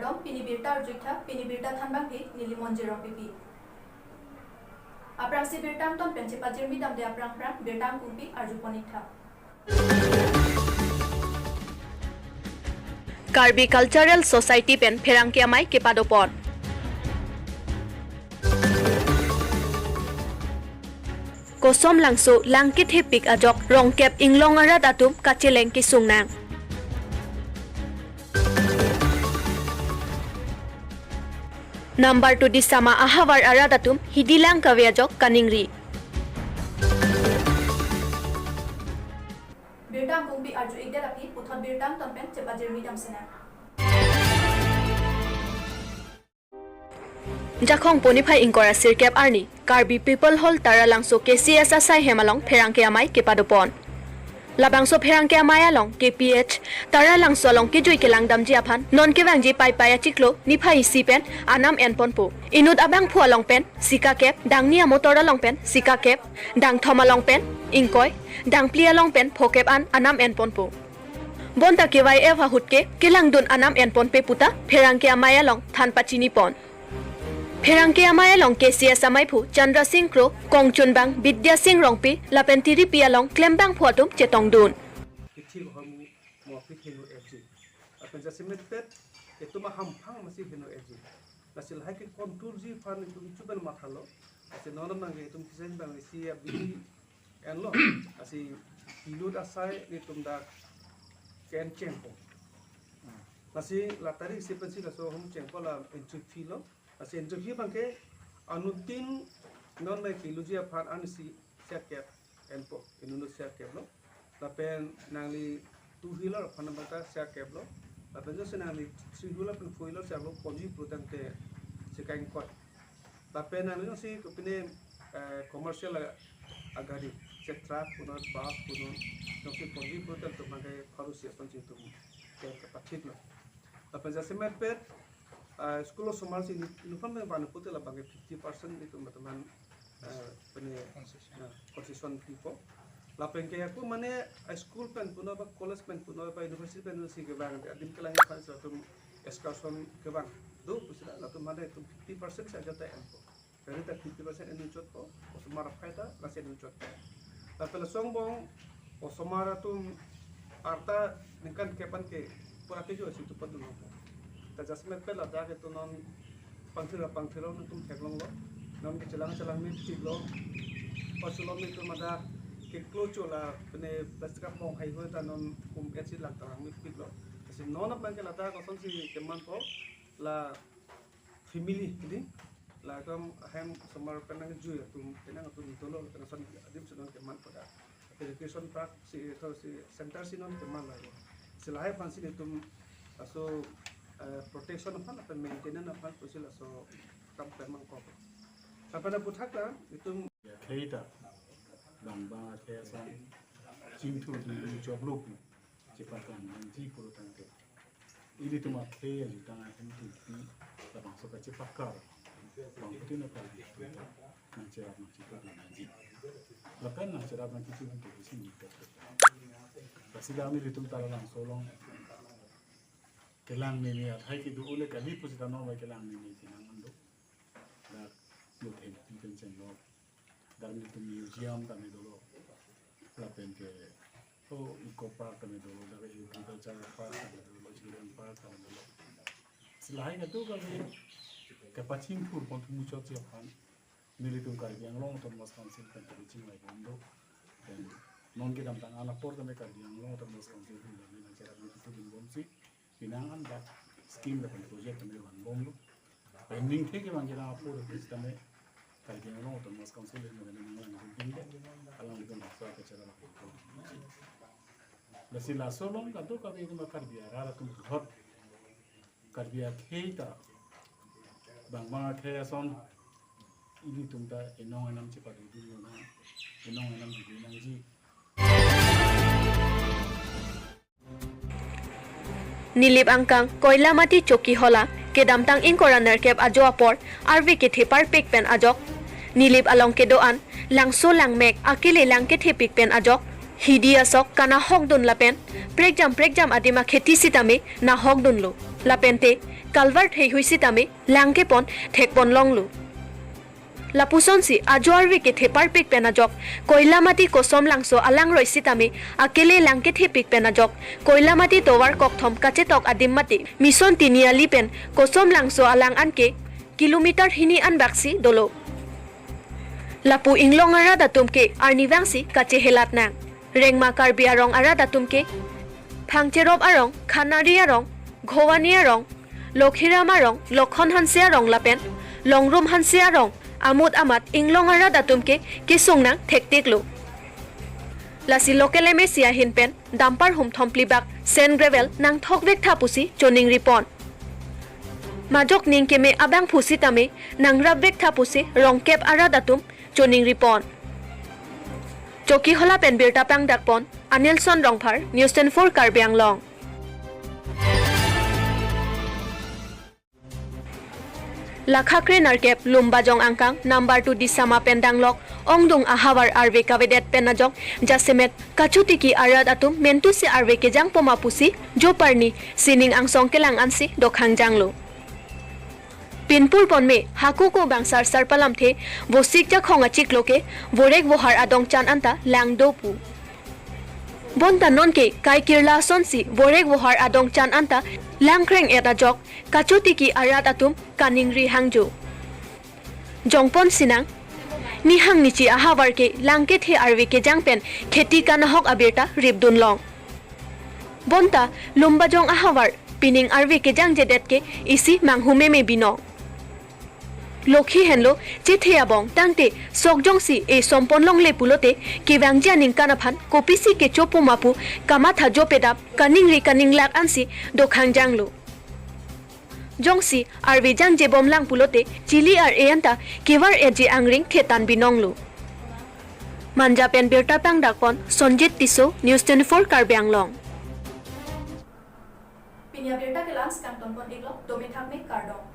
Wardom, Pinibirta Rjita, Pinibirta Thanbangpi, Nili Monjero Pipi. Aprang si Birtam Ton Pencepa Jermi Dam de Aprang Prang, Birtam Kumpi, Arjuponita. Karbi Cultural Society pen Pherangkiamai Kepadopon. Kosom langso langkit hipik ajok rongkep inglong arat atum kacileng kisungnang. Number 2 di sama ahawar arat atum hidilang kawiajok kaningri. Birtam Kumpi Arju Igderapi, Puthon Birtam Tonpen Cepa Jermi Dam Sena. Jakhong Ponify Inkora Sirkep Arni, Karbi People Hall Tara Langso KCS Asai Hemalong Pherangkiamai Kepadopon. Labangso Pherangkiamai along KPH Tara Langso along Kijui Kelang Dam Jiapan Non Kevangji Pai Pai Chiklo Niphai Sipen Anam Enponpo Inut Abang Phu along pen Sika Kep Dang Nia Motor along pen Sika Kep Dang Thom along pen Inkoi Dang Pli along pen Phokep An Anam Enponpo Bonta Kewai Eva Hutke Kelang Dun Anam Enponpe Puta Pherangkiamai along Thanpachini Pon Pherangkiamai along KCS Amaipu Chandra Singh Kro Kongchun Bang Vidya Singh Rongpi Lapentiri Pi along Klembang Phuatum Chetong Dun Kithi homu mo phithinu FG apen jasimet pet etuma hamphang masi hinu FG nasil hakin control ji fan tum chuben mathalo ase nonam nange tum kisen bang si bi enlo asi ilut asai ni tum da ken chempo nasi latari sepensi la so hum chempo la entry filo asi entry bangke anutin non me kiluji fan ansi sekep enpo inunu sekep lo lapen nangli 2 wheeler panambata sia keblo lapen jo senangli 3 wheeler pen 4 wheeler sia lo ponji protante sekain kot lapen nangli si kopine commercial agari se truck puno bus puno jo si ponji protan to mangai kharu sia ton chitu ke kapachit lo lapen ja semet pet school of somar si nufam me ban putel la bangai 50% itu teman pene concession tipo Lapeng kaya aku mana school pen puno ba college pen puno ba university pen si ke bang adim kelang fan satu excursion ke bang do pusila la tu mana itu 50% saja ta empo dari ta 50% enu chot ko osmar faida la se enu chot la pela songbong osmar tu arta ningkan kepan ke pura ke jo situ padu no ta jasmet pe la da ke tu non pangthilo no tum theklong lo non ke chalang me tilo pasulom me tu mada ke klocho la pene plastika pong hai ho ta non kum etsi la ta mi piklo kasi non apang ke la ta ko son si keman po la family ni la kam hem samar penang ju ya tum tenang tu ni tolo ta son adim son keman po da education park si to si center si non keman la silai pan si tum aso protection apa la maintenance apa ko sila so kam permang ko apa na puthak la itum keita Bamba kesa cintu di job loop cepatan nanti puluh tangke ini tu mak kaya juta nanti di lapang suka cepat kar bang itu nak pergi nanti cerap nanti cepat nanti lepas nanti cerap nanti tu untuk di sini pasti kami di tempat dalam solong kelang ni hai kita oleh kali posita normal kelang ni tinang ando dah buat intention lo dan itu museum kami dulu lapen ke eco park kami dulu dari agriculture park kami dulu children park kami dulu selain itu kami ke Pachinpur pun muncul siapan militum kali yang long term mas council kan tercing lagi ando dan non kita tentang anak por kami kali yang long term mas council itu dan cara itu dibangun pinangan dah scheme dapat project kami bangun pending ke kita mengira por kami Kali yang long term mas council itu dengan alam itu masuk ke cara lakukan. Besi lasolong kado kami itu makar biar ada tu hot karbiak kita bang kaya son ini tumta enong enam cepat itu enong enam di nanti. Nilip angkang koila mati choki hola kedamtang inkoraner kep ajo apor arvi ke thepar pek pen ajok Nilip along ke doan langso langmek akile langke thepik pen ajok hidi asok kana hok dun lapen prekjam adima kheti sitame na hok dun lo lapente culvert হেই হৈছি তামে লাংকে পন ঠেকপন লংলু লাপুসনসি আজোয়ারবে কে থেপার পিক পেনাজক কয়লামাটি কসম লাংসো Alang রইছি তামে আকেলে লাংকে the পিক পেনাজক কয়লামাটি তোয়ার ককথম কাছে তক আদিমমাটি mission তিনিয়ালি PAN কসম লাংসো Alang আনকে kilometre হিনি আন বাক্সি দলো লাপু ইংলং আরা দাতুমকে আর্নিবাংসি কাছে হেলাত নাং রেংমা কার্বি আরং আরা দাতুমকে ফাংচেরব আরং খানারি আরং ঘোয়ানি আরং লক্ষীরাম আরং লক্ষণ হানসে আরং লাপেন লংরুম হানসে আরং আমোদ আমাত ইংলং আরা দাতুমকে কিসুং নাং ঠেকটিকলো লাসি লোকেলে মেসিয়া হিনপেন ডাম্পার হুম থমপ্লিবাক সেন গ্রেভেল নাং থকবেক থাপুসি চনিং রিপন মাজক নিংকেমে আবাং ফুসি তামে নাং রাববেক থাপুসি রংকেপ আরা দাতুম চনিং রিপন চকি হলা পেন বিৰতা পাং ডাকপন আনিলসন ৰংফাৰ নিউজ 10 কাৰ্বি আংলং লাখাক্ৰে নাৰকেপ লুম্বাজং আংকাং নাম্বাৰ 2 দিসামা পেন্ডাংলক অংদুং আহাৱাৰ আৰবে কাবেদেত পেনাজক জাসেমেট কাচুটিকি আৰাদ আতুম মেন্টুসি আৰবে কেজাং পমা পুসি জোপাৰনি সিনিং আংসং কেলাং আনসি দখাং জাংলো পিনপুর পনমে হাকুকো বাংসার সারপালাম থে বসিক যা খঙা চিকলোকে বোরেক বহার আদং চান আন্তা ল্যাং দোপু বন্তা ননকে কাই কিরলা সনসি বোরেক বহার আদং চান আন্তা ল্যাং ক্রেং এটা জক কাচুটিকি আরাত আতুম কানিংরি হাংজো জংপন সিনাং নিহাং নিচি আহাবারকে লাংকে থে আরবিকে জাংপেন খেতি কানাহক আবিরতা রিবদুন লং বন্তা লুম্বাজং আহাবার পিনিং আরবিকে জাং জেদেতকে ইসি মাংহুমে মে বিনো লক্ষী হেনলো চেথেয়াবং টাংতে সকজংসি এই সম্পনলং লেপুলতে কিবাংজিয়া নিংকানাফান কপিসি কে চোপু মাপু কামাথা জোপেদাপ কানিং লাক আনসি দোখাং জাংলো জংসি আরবি জাং যে বমলাং পুলতে চিলি আর এয়ান্তা কেবার এজি আংরিং খেতান বিনংলো মানজাপেন বিরতা পাং ডাকপন সঞ্জিত টিসো নিউজ 24 কার্বি আংলং পিনিয়া বিৰতা কেলাংস কান্তন পন ইগলো দমে থাকমে কাৰ্ডং